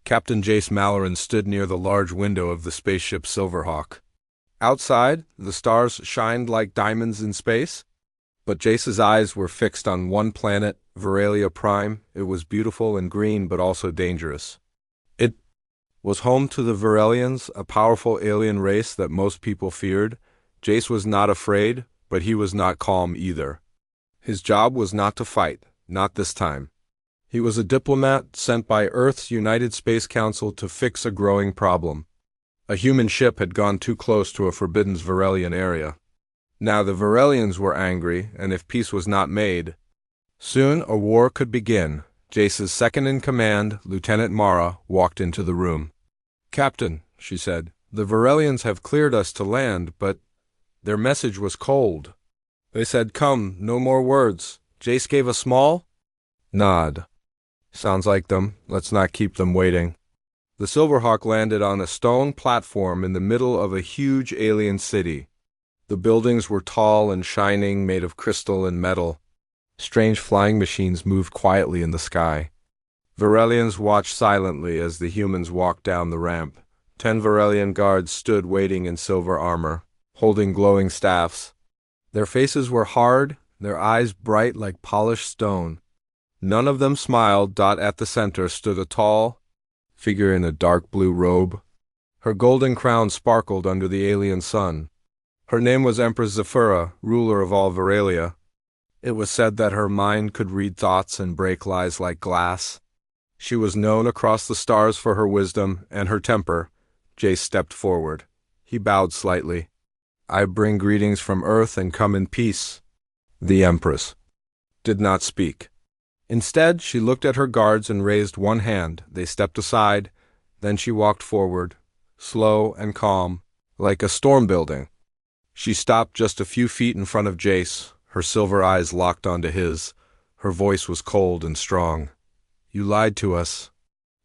Captain Jace Malloran stood near the large window of the spaceship Silverhawk. Outside, the stars shined like diamonds in space, but Jace's eyes were fixed on one planet, Veralia Prime. It was beautiful and green, but also dangerous. It was home to the Verelians, a powerful alien race that most people feared. Jace was not afraid, but he was not calm either. His job was not to fight, not this time. He was a diplomat sent by Earth's United Space Council to fix a growing problem. A human ship had gone too close to a forbidden Verelian area. Now the Verelians were angry, and if peace was not made, soon a war could begin. Jace's second-in-command, Lieutenant Mara, walked into the room. "Captain," she said, "the Verelians have cleared us to land, but their message was cold. They said, 'Come, no more words.'" Jace gave a small nod. "Sounds like them. Let's not keep them waiting." The Silverhawk landed on a stone platform in the middle of a huge alien city. The buildings were tall and shining, made of crystal and metal. Strange flying machines moved quietly in the sky. Verelians watched silently as the humans walked down the ramp. 10 Verelian guards stood waiting in silver armor, holding glowing staffs. Their faces were hard, their eyes bright like polished stone. None of them smiled. At the center stood a tall figure in a dark blue robe. Her golden crown sparkled under the alien sun. Her name was Empress Zephyra, ruler of all Veralia. It was said that her mind could read thoughts and break lies like glass. She was known across the stars for her wisdom and her temper. Jace stepped forward. He bowed slightly. "I bring greetings from Earth and come in peace." The Empress did not speak. Instead, she looked at her guards and raised one hand. They stepped aside. Then she walked forward, slow and calm, like a storm building. She stopped just a few feet in front of Jace, her silver eyes locked onto his. Her voice was cold and strong. "You lied to us."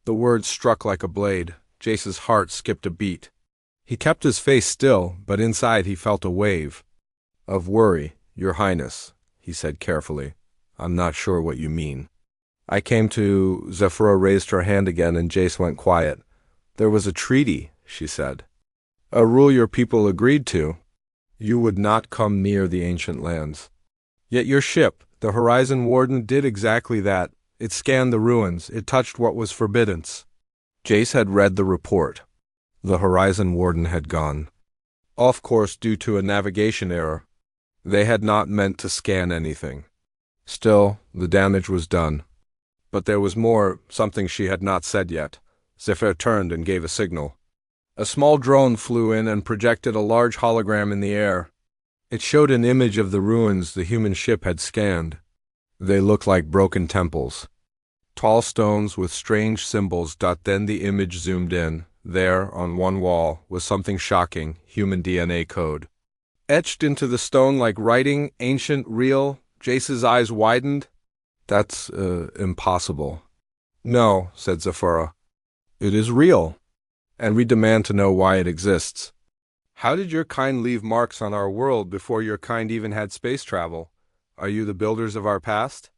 The words struck like a blade. Jace's heart skipped a beat. He kept his face still, but inside he felt a wave of worry. "Your Highness," he said carefully, "I'm not sure what you mean." "I came to—" Zephyra raised her hand again and Jace went quiet. "There was a treaty," she said. "A rule your people agreed to. You would not come near the ancient lands. Yet your ship, the Horizon Warden, did exactly that. It scanned the ruins. It touched what was forbidden." Jace had read the report. The Horizon Warden had gone off course due to a navigation error. They had not meant to scan anything. Still, the damage was done. But there was more, something she had not said yet. Zephyr turned and gave a signal. A small drone flew in and projected a large hologram in the air. It showed an image of the ruins the human ship had scanned. They looked like broken temples. Tall stones with strange symbols. Then the image zoomed in. There, on one wall, was something shocking, human DNA code. Etched into the stone like writing, ancient, real. Jace's eyes widened. "That's, impossible." "No," said Zephyra. "It is real, and we demand to know why it exists. How did your kind leave marks on our world before your kind even had space travel? Are you the builders of our past?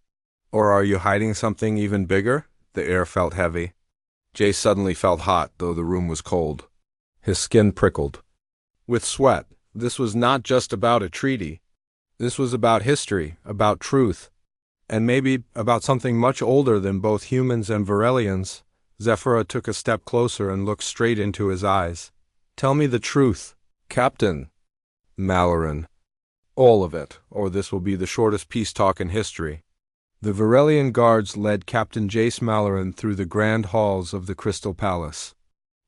Or are you hiding something even bigger?" The air felt heavy. Jace suddenly felt hot, though the room was cold. His skin prickled with sweat. This was not just about a treaty. This was about history, about truth, and maybe about something much older than both humans and Verelians. Zephyra took a step closer and looked straight into his eyes. "Tell me the truth, Captain Malloran. All of it, or this will be the shortest peace talk in history." The Verelian guards led Captain Jace Malloran through the grand halls of the Crystal Palace.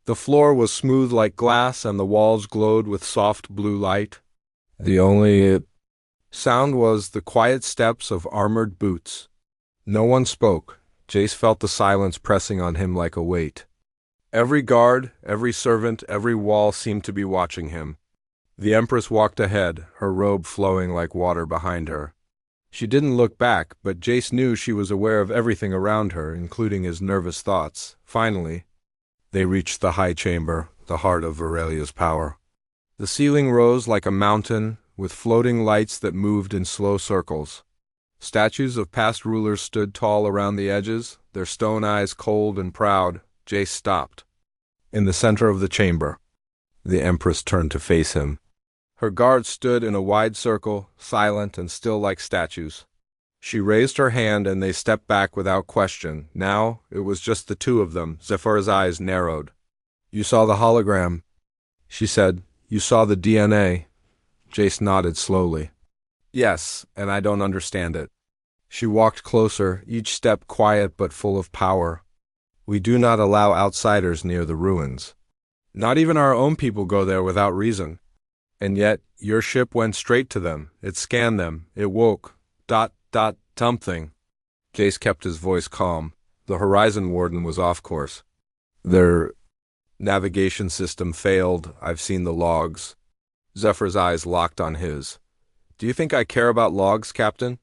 The floor was smooth like glass and the walls glowed with soft blue light. The only sound was the quiet steps of armored boots. No one spoke. Jace felt the silence pressing on him like a weight. Every guard, every servant, every wall seemed to be watching him. The Empress walked ahead, her robe flowing like water behind her. She didn't look back, but Jace knew she was aware of everything around her, including his nervous thoughts. Finally, they reached the high chamber, the heart of Verelia's power. The ceiling rose like a mountain, with floating lights that moved in slow circles. Statues of past rulers stood tall around the edges, their stone eyes cold and proud. Jace stopped. In the center of the chamber, the Empress turned to face him. Her guards stood in a wide circle, silent and still like statues. She raised her hand and they stepped back without question. Now, it was just the two of them. Zephyra's eyes narrowed. "You saw the hologram," she said. "You saw the DNA." Jace nodded slowly. "Yes, and I don't understand it." She walked closer, each step quiet but full of power. "We do not allow outsiders near the ruins. Not even our own people go there without reason. And yet, your ship went straight to them. It scanned them. It woke. Something." Jace kept his voice calm. The Horizon Warden was off course. "Their navigation system failed. I've seen the logs." Zephyr's eyes locked on his. "Do you think I care about logs, Captain?"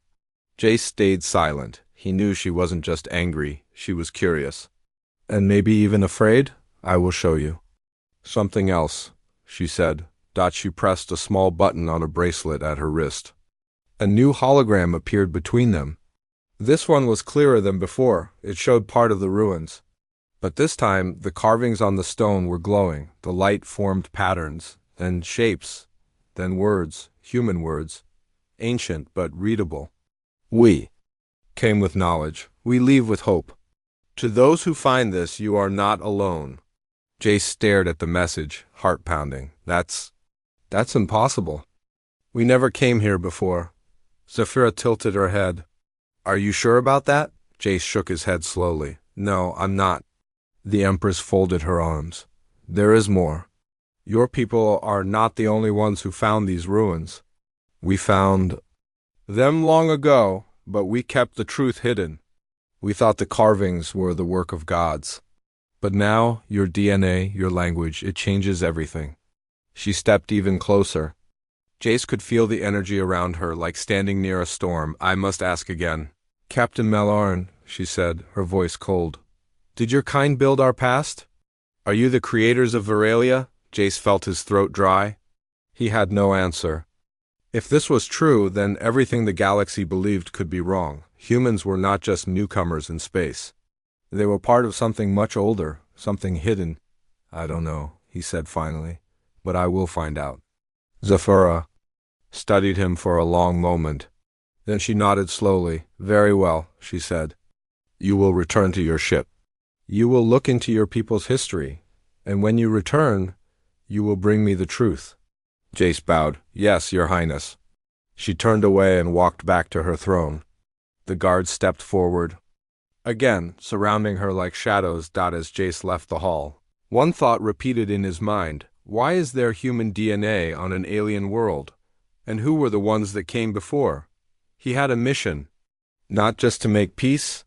Jace stayed silent. He knew she wasn't just angry. She was curious. "And maybe even afraid? I will show you." "Something else," she said. She pressed a small button on a bracelet at her wrist. A new hologram appeared between them. This one was clearer than before. It showed part of the ruins. But this time, the carvings on the stone were glowing. The light formed patterns, then shapes, then words, human words, ancient but readable. "We came with knowledge. We leave with hope. To those who find this, you are not alone." Jace stared at the message, heart pounding. That's impossible. "We never came here before." Zephyra tilted her head. "Are you sure about that?" Jace shook his head slowly. "No, I'm not." The Empress folded her arms. "There is more. Your people are not the only ones who found these ruins. We found them long ago, but we kept the truth hidden. We thought the carvings were the work of gods. But now, your DNA, your language, it changes everything." She stepped even closer. Jace could feel the energy around her, like standing near a storm. "I must ask again." "Captain Malorn," she said, her voice cold. "Did your kind build our past? Are you the creators of Veralia?" Jace felt his throat dry. He had no answer. If this was true, then everything the galaxy believed could be wrong. Humans were not just newcomers in space. They were part of something much older, something hidden. "I don't know," he said finally, "but I will find out." Zephyra studied him for a long moment. Then she nodded slowly. "Very well," she said. "You will return to your ship. You will look into your people's history, and when you return, you will bring me the truth." Jace bowed. "Yes, Your Highness." She turned away and walked back to her throne. The guards stepped forward, again surrounding her like shadows. As Jace left the hall, one thought repeated in his mind. Why is there human DNA on an alien world? And who were the ones that came before? He had a mission, not just to make peace,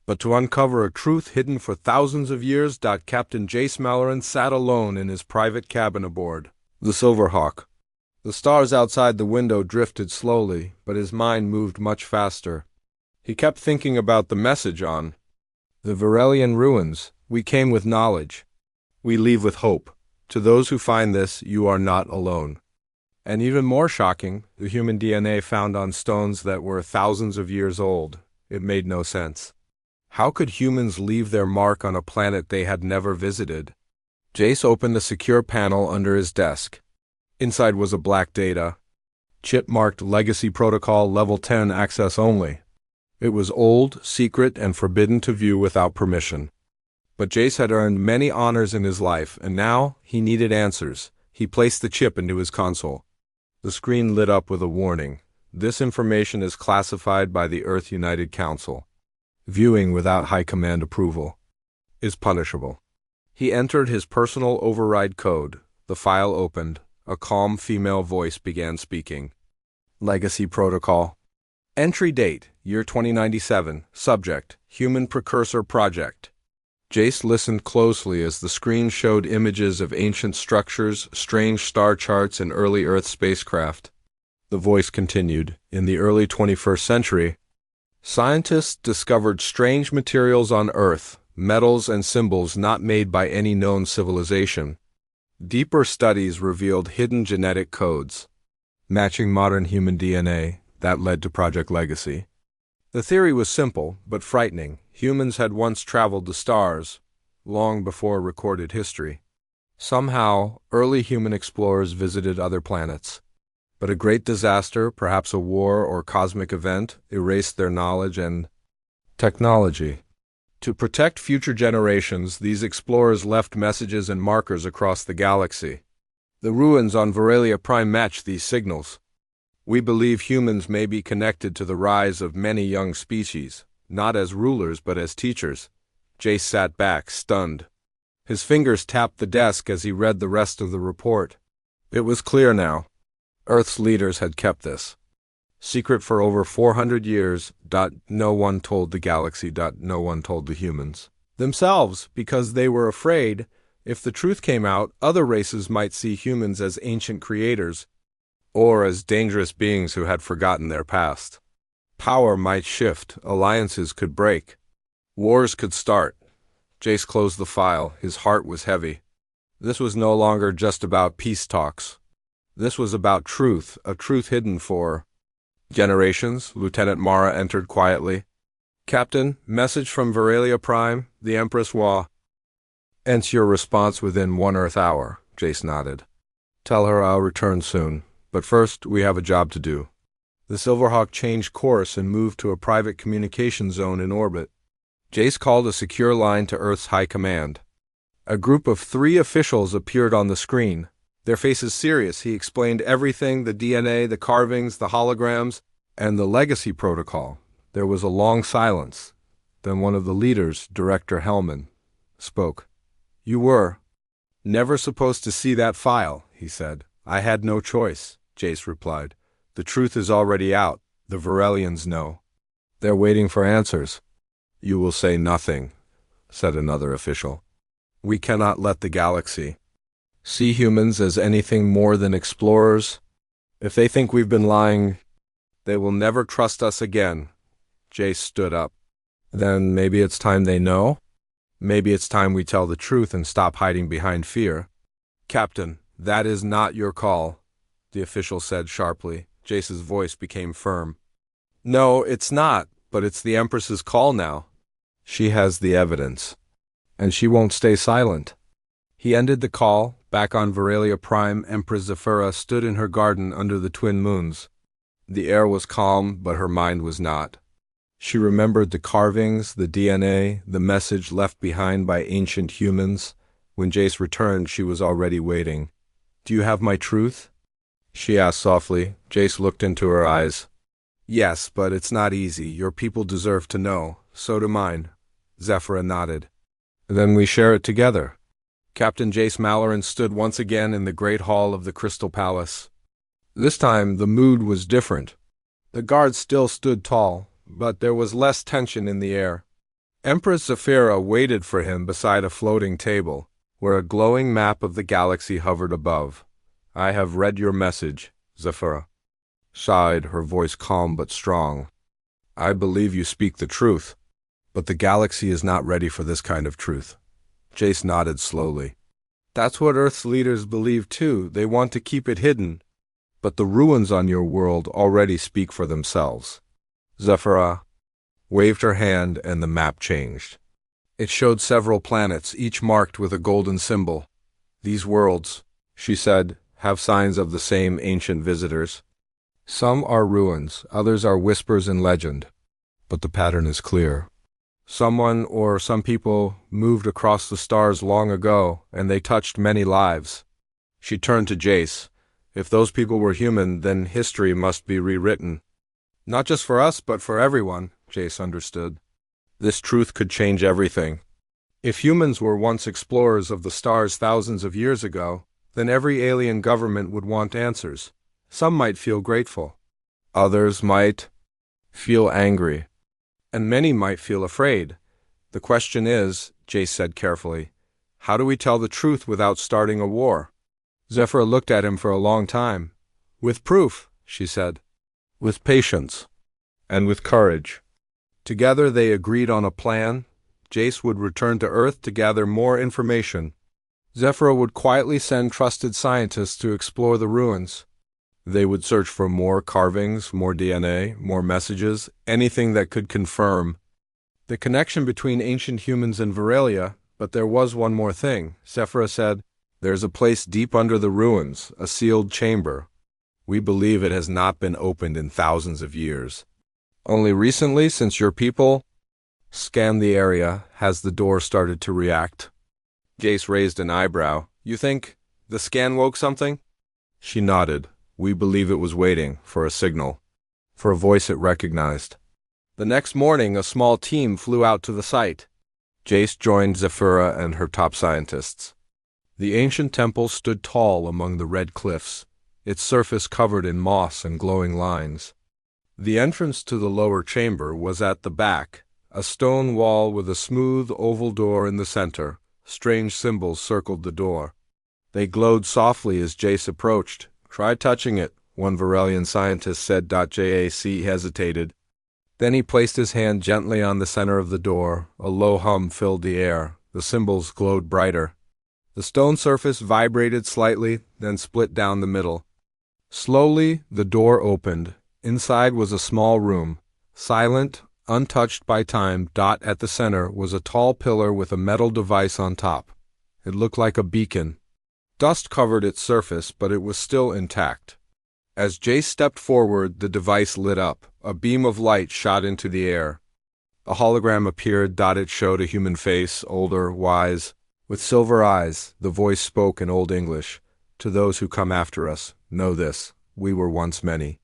but to uncover a truth hidden for thousands of years. Captain Jace Malloran sat alone in his private cabin aboard the Silverhawk. The stars outside the window drifted slowly, but his mind moved much faster. He kept thinking about the message on the Verelian ruins. "We came with knowledge. We leave with hope. To those who find this, you are not alone." And even more shocking, the human DNA found on stones that were thousands of years old. It made no sense. How could humans leave their mark on a planet they had never visited? Jace opened a secure panel under his desk. Inside was a black data chip marked Legacy Protocol Level 10 Access Only. It was old, secret, and forbidden to view without permission. But Jace had earned many honors in his life, and now he needed answers. He placed the chip into his console. The screen lit up with a warning. "This information is classified by the Earth United Council. Viewing without High Command approval is punishable." He entered his personal override code. The file opened. A calm female voice began speaking. "Legacy Protocol. Entry date, year 2097. Subject, Human Precursor Project." Jace listened closely as the screen showed images of ancient structures, strange star charts, and early Earth spacecraft. The voice continued. "In the early 21st century, scientists discovered strange materials on Earth, metals and symbols not made by any known civilization. Deeper studies revealed hidden genetic codes, matching modern human DNA. That led to Project Legacy. The theory was simple, but frightening. Humans had once traveled the stars, long before recorded history. Somehow, early human explorers visited other planets. But a great disaster, perhaps a war or cosmic event, erased their knowledge and technology. To protect future generations, these explorers left messages and markers across the galaxy. The ruins on Veralia Prime match these signals. We believe humans may be connected to the rise of many young species, not as rulers but as teachers. Jace sat back, stunned. His fingers tapped the desk as he read the rest of the report. It was clear now. Earth's leaders had kept this secret for over 400 years. No one told the galaxy. No one told the humans themselves, because they were afraid if the truth came out, other races might see humans as ancient creators or as dangerous beings who had forgotten their past. Power might shift, alliances could break, wars could start. Jace closed the file. His heart was heavy. This was no longer just about peace talks. This was about truth, a truth hidden for generations. Lieutenant Mara entered quietly. Captain, message from Veralia Prime, the Empress Wa. Ents your response within 1 Earth hour, Jace nodded. Tell her I'll return soon, but first we have a job to do. The Silverhawk changed course and moved to a private communication zone in orbit. Jace called a secure line to Earth's High Command. A group of 3 officials appeared on the screen. Their faces serious. He explained everything, the DNA, the carvings, the holograms, and the legacy protocol. There was a long silence. Then one of the leaders, Director Hellman, spoke. You were never supposed to see that file, he said. I had no choice, Jace replied. The truth is already out. The Varelians know. They're waiting for answers. You will say nothing, said another official. We cannot let the galaxy see humans as anything more than explorers. If they think we've been lying, they will never trust us again. Jace stood up. Then maybe it's time they know? Maybe it's time we tell the truth and stop hiding behind fear. Captain, that is not your call, the official said sharply. Jace's voice became firm. No, it's not, but it's the Empress's call now. She has the evidence, and she won't stay silent. He ended the call. Back on Veralia Prime, Empress Zephyra stood in her garden under the twin moons. The air was calm, but her mind was not. She remembered the carvings, the DNA, the message left behind by ancient humans. When Jace returned, she was already waiting. Do you have my truth? She asked softly. Jace looked into her eyes. Yes, but it's not easy. Your people deserve to know. So do mine. Zephyra nodded. Then we share it together. Captain Jace Malloran stood once again in the great hall of the Crystal Palace. This time the mood was different. The guards still stood tall, but there was less tension in the air. Empress Zephyra waited for him beside a floating table, where a glowing map of the galaxy hovered above. I have read your message, Zephyra sighed, her voice calm but strong. I believe you speak the truth, but the galaxy is not ready for this kind of truth. Jace nodded slowly. That's what Earth's leaders believe too. They want to keep it hidden. But the ruins on your world already speak for themselves. Zephyra waved her hand and the map changed. It showed several planets, each marked with a golden symbol. These worlds, she said, have signs of the same ancient visitors. Some are ruins, others are whispers and legend. But the pattern is clear. Someone or some people moved across the stars long ago, and they touched many lives. She turned to Jace. If those people were human, then history must be rewritten. Not just for us, but for everyone, Jace understood. This truth could change everything. If humans were once explorers of the stars thousands of years ago, then every alien government would want answers. Some might feel grateful. Others might feel angry. And many might feel afraid. The question is, Jace said carefully, how do we tell the truth without starting a war? Zephyra looked at him for a long time. With proof, she said. With patience. And with courage. Together they agreed on a plan. Jace would return to Earth to gather more information. Zephyra would quietly send trusted scientists to explore the ruins. They would search for more carvings, more DNA, more messages, anything that could confirm the connection between ancient humans and Veralia. But there was one more thing, Sephira said. There's a place deep under the ruins, a sealed chamber. We believe it has not been opened in thousands of years. Only recently, since your people scanned the area, has the door started to react. Jace raised an eyebrow. You think the scan woke something? She nodded. We believe it was waiting for a signal, for a voice it recognized. The next morning, a small team flew out to the site. Jace joined Zephyra and her top scientists. The ancient temple stood tall among the red cliffs, its surface covered in moss and glowing lines. The entrance to the lower chamber was at the back, a stone wall with a smooth oval door in the center. Strange symbols circled the door. They glowed softly as Jace approached. Try touching it, one Varelian scientist said. Jac hesitated. Then he placed his hand gently on the center of the door. A low hum filled the air. The symbols glowed brighter. The stone surface vibrated slightly, then split down the middle. Slowly, the door opened. Inside was a small room, silent, untouched by time. At the center was a tall pillar with a metal device on top. It looked like a beacon. Dust covered its surface, but it was still intact. As Jace stepped forward, the device lit up. A beam of light shot into the air. A hologram appeared. It showed a human face, older, wise, with silver eyes. The voice spoke in Old English. To those who come after us, know this: we were once many.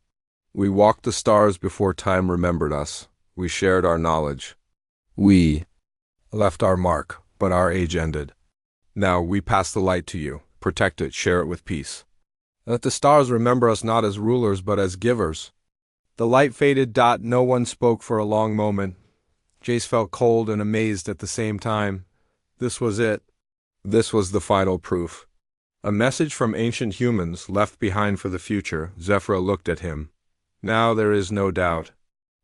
We walked the stars before time remembered us. We shared our knowledge. We left our mark, but our age ended. Now we pass the light to you. Protect it, share it with peace. Let the stars remember us not as rulers, but as givers. The light faded. No one spoke for a long moment. Jace felt cold and amazed at the same time. This was it. This was the final proof. A message from ancient humans left behind for the future. Zephyra looked at him. Now there is no doubt.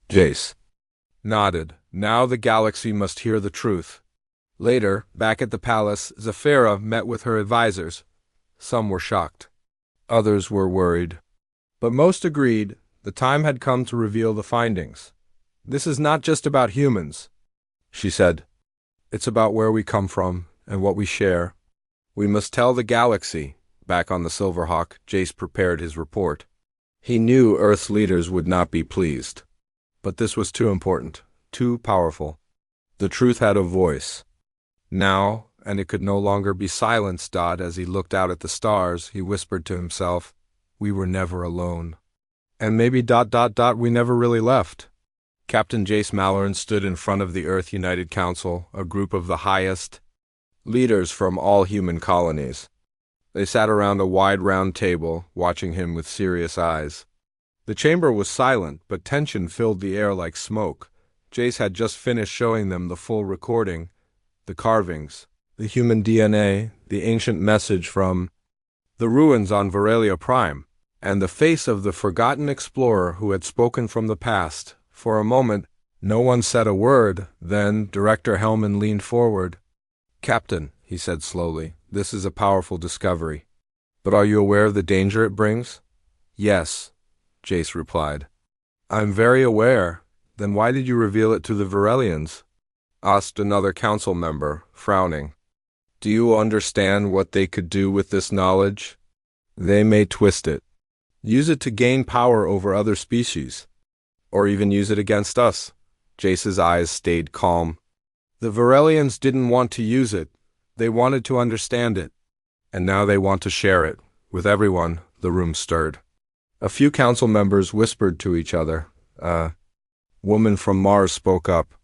Jace nodded. Now the galaxy must hear the truth. Later, back at the palace, Zephyra met with her advisors. Some were shocked. Others were worried. But most agreed the time had come to reveal the findings. This is not just about humans, she said. It's about where we come from and what we share. We must tell the galaxy. Back on the Silverhawk, Jace prepared his report. He knew Earth's leaders would not be pleased. But this was too important, too powerful. The truth had a voice. Now, and it could no longer be silenced. As he looked out at the stars, he whispered to himself, we were never alone. And maybe ... we never really left. Captain Jace Malloran stood in front of the Earth United Council, a group of the highest leaders from all human colonies. They sat around a wide round table, watching him with serious eyes. The chamber was silent, but tension filled the air like smoke. Jace had just finished showing them the full recording, the carvings, the human DNA, the ancient message from the ruins on Varelia Prime, and the face of the forgotten explorer who had spoken from the past. For a moment, no one said a word. Then Director Hellman leaned forward. Captain, he said slowly, this is a powerful discovery. But are you aware of the danger it brings? Yes, Jace replied. I'm very aware. Then why did you reveal it to the Varelians? Asked another council member, frowning. Do you understand what they could do with this knowledge? They may twist it. Use it to gain power over other species. Or even use it against us. Jace's eyes stayed calm. The Varelians didn't want to use it. They wanted to understand it. And now they want to share it. With everyone, the room stirred. A few council members whispered to each other. A woman from Mars spoke up.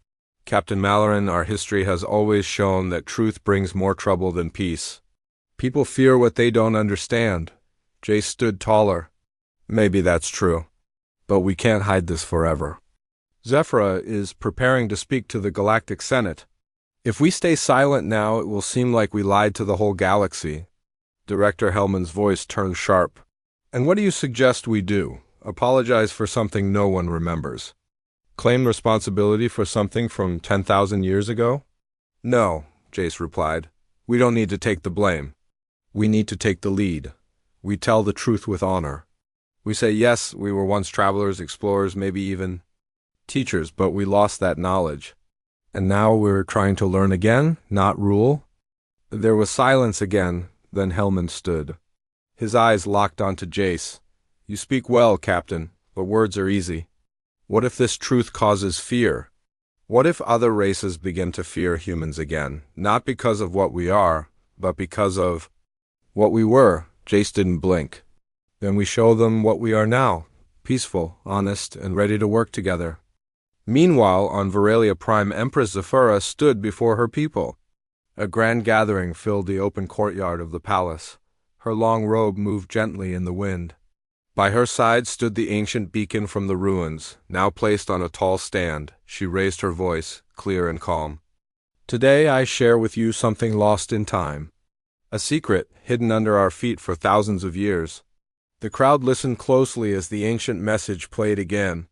Captain Malloran, our history has always shown that truth brings more trouble than peace. People fear what they don't understand. Jace stood taller. Maybe that's true. But we can't hide this forever. Zephyra is preparing to speak to the Galactic Senate. If we stay silent now, it will seem like we lied to the whole galaxy. Director Hellman's voice turned sharp. And what do you suggest we do? Apologize for something no one remembers? Claim responsibility for something from 10,000 years ago? No, Jace replied. We don't need to take the blame. We need to take the lead. We tell the truth with honor. We say, yes, we were once travelers, explorers, maybe even teachers, but we lost that knowledge. And now we're trying to learn again, not rule? There was silence again, then Hellman stood. His eyes locked onto Jace. You speak well, Captain, but words are easy. What if this truth causes fear? What if other races begin to fear humans again, not because of what we are, but because of what we were? Jace didn't blink. Then we show them what we are now, peaceful, honest, and ready to work together. Meanwhile, on Veralia Prime, Empress Zephyra stood before her people. A grand gathering filled the open courtyard of the palace. Her long robe moved gently in the wind. By her side stood the ancient beacon from the ruins, now placed on a tall stand. She raised her voice, clear and calm. Today I share with you something lost in time. A secret hidden under our feet for thousands of years. The crowd listened closely as the ancient message played again.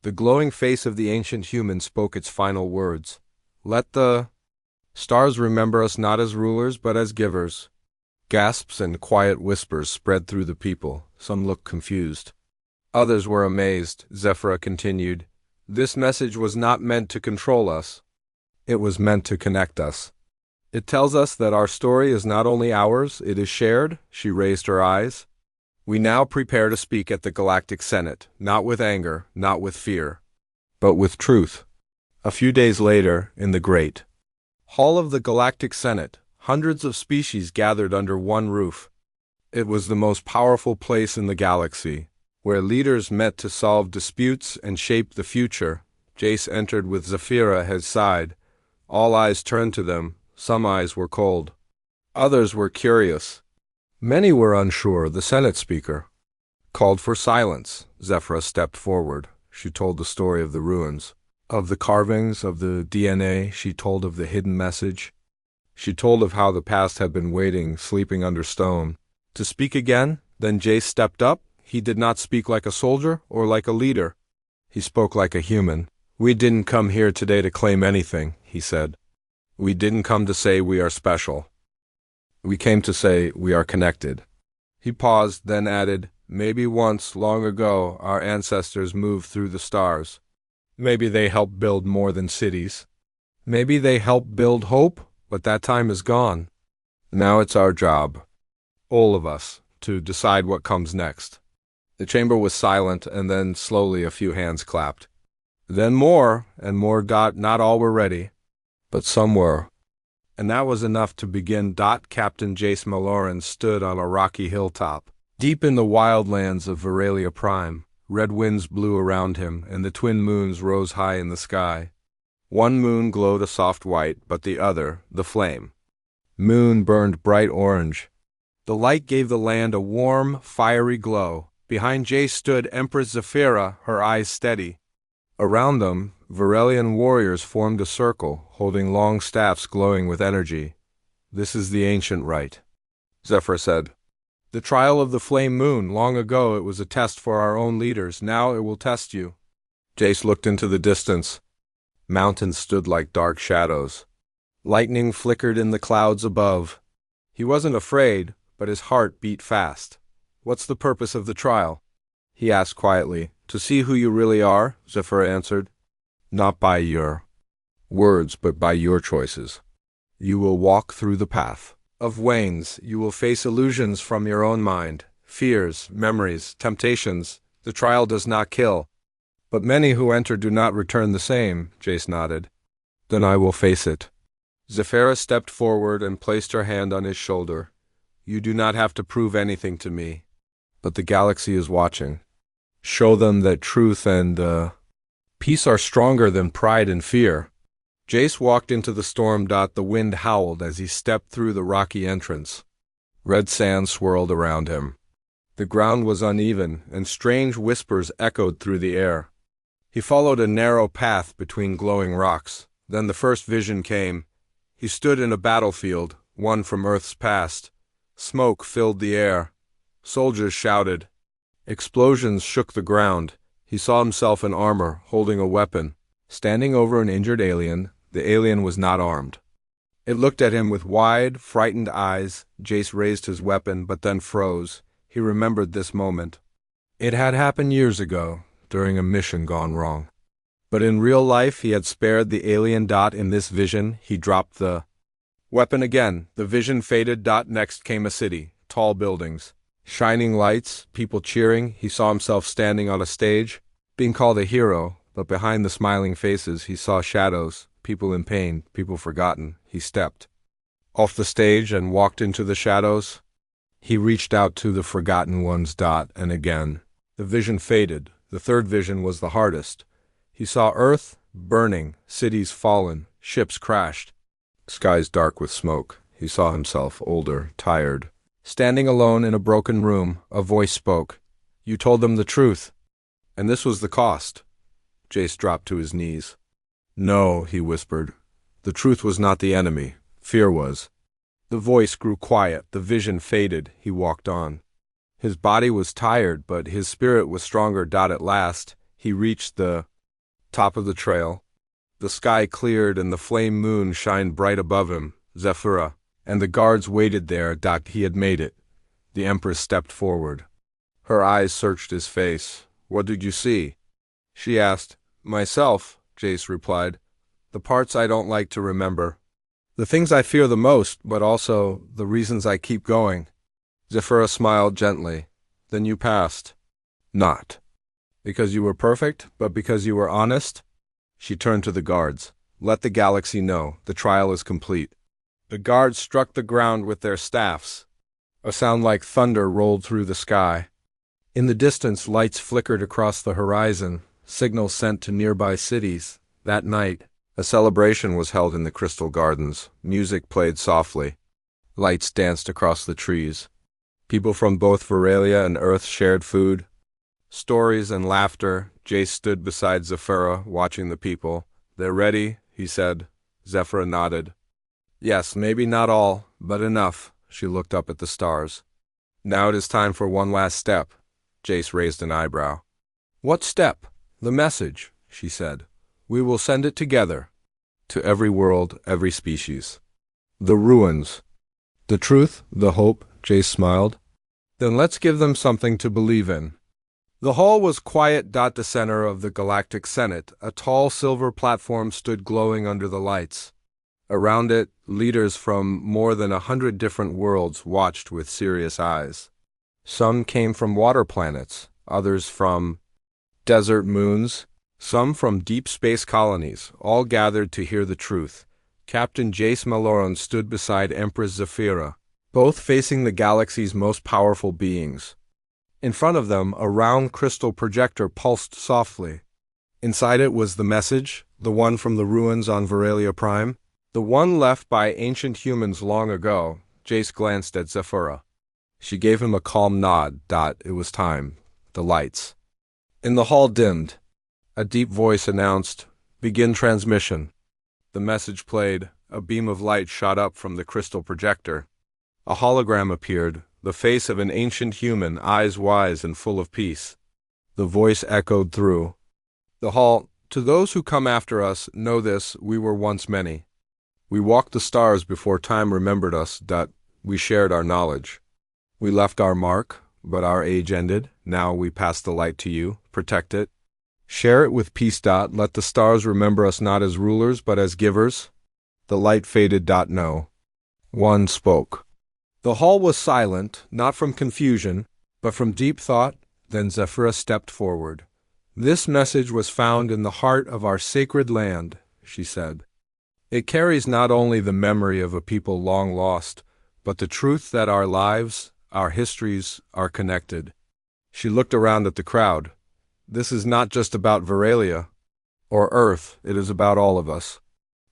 The glowing face of the ancient human spoke its final words. Let the stars remember us not as rulers but as givers. Gasps and quiet whispers spread through the people. Some looked confused. Others were amazed. Zephyra continued. This message was not meant to control us. It was meant to connect us. It tells us that our story is not only ours, it is shared. She raised her eyes. We now prepare to speak at the Galactic Senate, not with anger, not with fear, but with truth. A few days later, in the great hall of the Galactic Senate, hundreds of species gathered under one roof. It was the most powerful place in the galaxy, where leaders met to solve disputes and shape the future. Jace entered with Zephyra at his side. All eyes turned to them. Some eyes were cold. Others were curious. Many were unsure. The Senate speaker called for silence. Zephyra stepped forward. She told the story of the ruins, of the carvings, of the DNA. She told of the hidden message. She told of how the past had been waiting, sleeping under stone, to speak again. Then Jace stepped up. He did not speak like a soldier or like a leader. He spoke like a human. We didn't come here today to claim anything, he said. We didn't come to say we are special. We came to say we are connected. He paused, then added, maybe once, long ago, our ancestors moved through the stars. Maybe they helped build more than cities. Maybe they helped build hope, but that time is gone. Now it's our job, all of us, to decide what comes next. The chamber was silent, and then slowly a few hands clapped. Then more, and more. Not all were ready, but some were. And that was enough to begin. Captain Jace Maloran stood on a rocky hilltop, deep in the wildlands of Veralia Prime. Red winds blew around him, and the twin moons rose high in the sky. One moon glowed a soft white, but the other, the flame moon, burned bright orange. The light gave the land a warm, fiery glow. Behind Jace stood Empress Zephyra, her eyes steady. Around them, Verelian warriors formed a circle, holding long staffs glowing with energy. This is the ancient rite, Zephyr said. The trial of the flame moon. Long ago it was a test for our own leaders. Now it will test you. Jace looked into the distance. Mountains stood like dark shadows. Lightning flickered in the clouds above. He wasn't afraid, but his heart beat fast. What's the purpose of the trial? He asked quietly. To see who you really are, Zephyr answered. Not by your words, but by your choices. You will walk through the path of wanes. You will face illusions from your own mind, fears, memories, temptations. The trial does not kill. But many who enter do not return the same, Jace nodded. Then I will face it. Zephyra stepped forward and placed her hand on his shoulder. You do not have to prove anything to me, but the galaxy is watching. Show them that truth and peace are stronger than pride and fear. Jace walked into the storm. The wind howled as he stepped through the rocky entrance. Red sand swirled around him. The ground was uneven, and strange whispers echoed through the air. He followed a narrow path between glowing rocks. Then the first vision came. He stood in a battlefield, one from Earth's past. Smoke filled the air. Soldiers shouted. Explosions shook the ground. He saw himself in armor, holding a weapon, standing over an injured alien. The alien was not armed. It looked at him with wide, frightened eyes. Jace raised his weapon, but then froze. He remembered this moment. It had happened years ago, during a mission gone wrong. But in real life, he had spared the alien. In this vision, he dropped the weapon again. The vision faded. Next came a city, tall buildings, shining lights, people cheering. He saw himself standing on a stage, being called a hero, but behind the smiling faces, he saw shadows, people in pain, people forgotten. He stepped off the stage and walked into the shadows. He reached out to the forgotten ones. And again, the vision faded. The third vision was the hardest. He saw Earth burning, cities fallen, ships crashed, skies dark with smoke. He saw himself older, tired. Standing alone in a broken room, a voice spoke. You told them the truth. And this was the cost. Jace dropped to his knees. No, he whispered. The truth was not the enemy. Fear was. The voice grew quiet. The vision faded. He walked on. His body was tired, but his spirit was stronger. At last, he reached the top of the trail. The sky cleared and the flame moon shined bright above him, Zephyra, and the guards waited there. He had made it. The Empress stepped forward. Her eyes searched his face. What did you see? She asked. Myself, Jace replied. The parts I don't like to remember. The things I fear the most, but also the reasons I keep going. Zephyra smiled gently. Then you passed. Not because you were perfect, but because you were honest. She turned to the guards. Let the galaxy know. The trial is complete. The guards struck the ground with their staffs. A sound like thunder rolled through the sky. In the distance, lights flickered across the horizon, signals sent to nearby cities. That night, a celebration was held in the Crystal Gardens. Music played softly. Lights danced across the trees. People from both Veralia and Earth shared food. Stories and laughter. Jace stood beside Zephyra, watching the people. They're ready, he said. Zephyra nodded. Yes, maybe not all, but enough. She looked up at the stars. Now it is time for one last step. Jace raised an eyebrow. What step? The message, she said. We will send it together. To every world, every species. The ruins. The truth, the hope, Jace smiled. Then let's give them something to believe in. The hall was quiet. The center of the Galactic Senate, a tall silver platform stood glowing under the lights. Around it, leaders from more than 100 different worlds watched with serious eyes. Some came from water planets, others from desert moons, some from deep space colonies, all gathered to hear the truth. Captain Jace Maloran stood beside Empress Zephyra, both facing the galaxy's most powerful beings. In front of them, a round crystal projector pulsed softly. Inside it was the message, the one from the ruins on Veralia Prime, the one left by ancient humans long ago. Jace glanced at Zephyra. She gave him a calm nod. It was time. The lights in the hall dimmed. A deep voice announced, Begin transmission. The message played. A beam of light shot up from the crystal projector. A hologram appeared, the face of an ancient human, eyes wise and full of peace. The voice echoed through the hall. To those who come after us, know this, we were once many. We walked the stars before time remembered us. We shared our knowledge. We left our mark, but our age ended. Now we pass the light to you. Protect it. Share it with peace. Let the stars remember us not as rulers, but as givers. The light faded. No one spoke. The hall was silent, not from confusion, but from deep thought. Then Zephyra stepped forward. This message was found in the heart of our sacred land, she said. It carries not only the memory of a people long lost, but the truth that our lives, our histories, are connected. She looked around at the crowd. This is not just about Veralia or Earth, it is about all of us.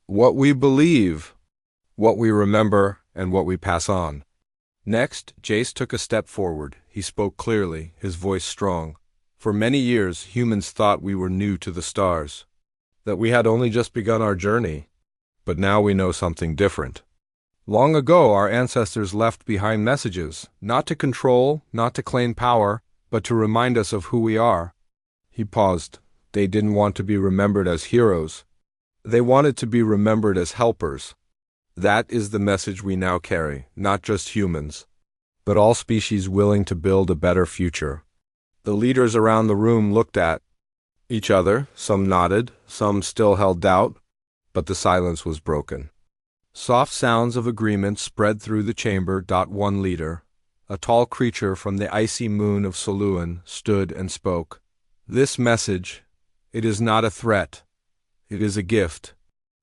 What we believe, what we remember, and what we pass on. Next, Jace took a step forward. He spoke clearly, his voice strong. For many years, humans thought we were new to the stars, that we had only just begun our journey. But now we know something different. Long ago, our ancestors left behind messages, not to control, not to claim power, but to remind us of who we are. He paused. They didn't want to be remembered as heroes. They wanted to be remembered as helpers. That is the message we now carry, not just humans, but all species willing to build a better future. The leaders around the room looked at each other. Some nodded, some still held doubt, but the silence was broken. Soft sounds of agreement spread through the chamber. One leader, a tall creature from the icy moon of Soluan, stood and spoke. This message, it is not a threat. It is a gift.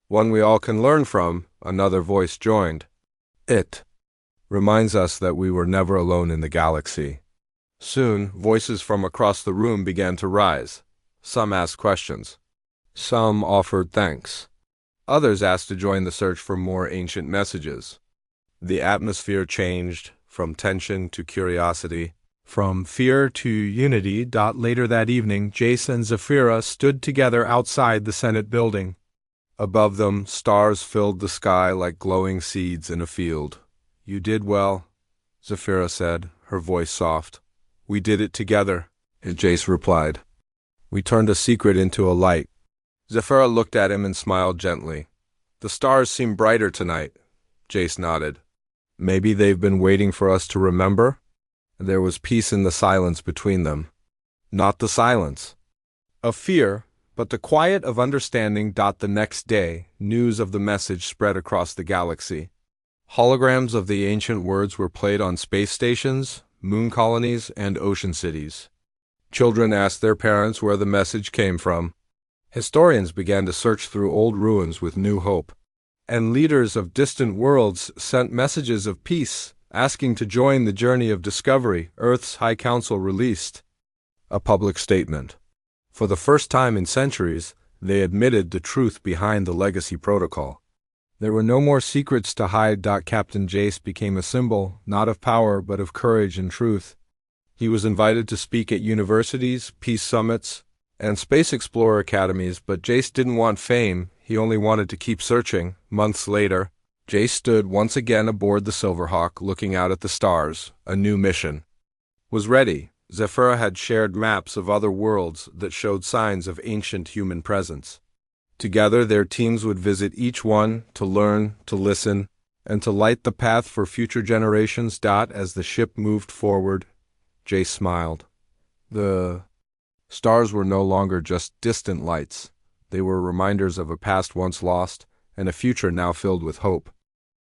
One we all can learn from, another voice joined. It reminds us that we were never alone in the galaxy. Soon, voices from across the room began to rise. Some asked questions. Some offered thanks. Others asked to join the search for more ancient messages. The atmosphere changed from tension to curiosity, from fear to unity. Later that evening, Jace and Zephyra stood together outside the Senate building. Above them, stars filled the sky like glowing seeds in a field. You did well, Zephyra said, her voice soft. We did it together, Jace replied. We turned a secret into a light. Zephyra looked at him and smiled gently. The stars seem brighter tonight, Jace nodded. Maybe they've been waiting for us to remember? There was peace in the silence between them. Not the silence of fear, but the quiet of understanding. The next day, news of the message spread across the galaxy. Holograms of the ancient words were played on space stations, moon colonies, and ocean cities. Children asked their parents where the message came from. Historians began to search through old ruins with new hope. And leaders of distant worlds sent messages of peace, asking to join the journey of discovery. Earth's High Council released a public statement. For the first time in centuries, they admitted the truth behind the Legacy Protocol. There were no more secrets to hide. Captain Jace became a symbol, not of power, but of courage and truth. He was invited to speak at universities, peace summits, and space explorer academies, but Jace didn't want fame. He only wanted to keep searching. Months later, Jace stood once again aboard the Silverhawk, looking out at the stars. A new mission was ready. Zephyra had shared maps of other worlds that showed signs of ancient human presence. Together, their teams would visit each one to learn, to listen, and to light the path for future generations. As the ship moved forward, Jace smiled. The stars were no longer just distant lights. They were reminders of a past once lost and a future now filled with hope.